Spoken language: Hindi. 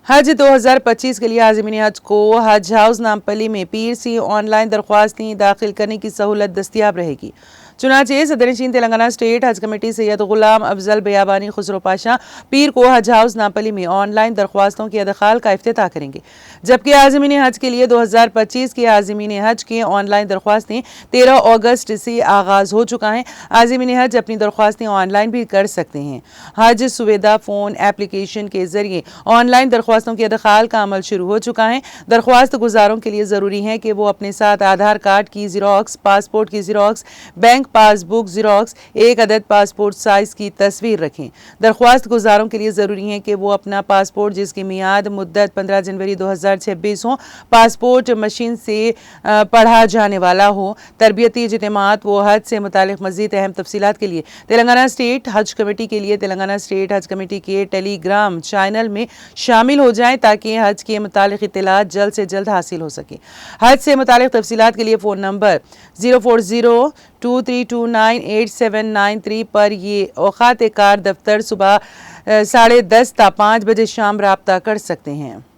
हज 2025 के लिए आज़मीन हज को हज हाउस नामपल्ली में पीर से ऑनलाइन दरख्वास्तें दाखिल करने की सहूलत दस्तियाब रहेगी। चुनांचे सदर-ए-शीन तेलंगाना स्टेट हज कमेटी सैयद गुलाम अफजल बयाबानी खुसरो पाशा पीर को हज हाउस नामपल्ली में ऑनलाइन दरख्वास्तों के अदखाल का इफ्तिताह करेंगे, जबकि आज़मीन हज के लिए 2025 के आज़मीन हज के ऑनलाइन दरख्वास्तें 13 अगस्त से आगाज हो चुका है। आज़मीन हज अपनी दरख्वास्तें ऑनलाइन भी कर सकते हैं। हज सुविधा फोन एप्लीकेशन के जरिए ऑनलाइन दरख्वास्तों के अदखाल का अमल शुरू हो चुका है। दरख्वास्त गुजारों के लिए जरूरी है कि वो अपने साथ आधार कार्ड की ज़ेरॉक्स, पासपोर्ट की ज़ेरॉक्स, बैंक पासबुक ज़ेरॉक्स, एक अदद पासपोर्ट साइज की तस्वीर रखें। दरख्वास्त गुजारों के लिए जरूरी है कि वो अपना पासपोर्ट जिसकी मियाद मुद्दत 15 जनवरी 2026 हो, पासपोर्ट मशीन से पढ़ा जाने वाला हो। तरबियती इज्तिमात व हज से मुतालिक मज़ीद अहम तफसीलात के लिए तेलंगाना स्टेट हज कमेटी के लिए तेलंगाना स्टेट हज कमेटी के टेलीग्राम चैनल में शामिल हो जाएं ताकि हज के मुतालिक इत्तलात जल्द से जल्द हासिल हो सके। हज से मुतालिक तफसीलात के लिए फ़ोन नंबर 04023298793 पर ये औकात कार दफ्तर सुबह 10:30 ता 5 बजे शाम रब्ता कर सकते हैं।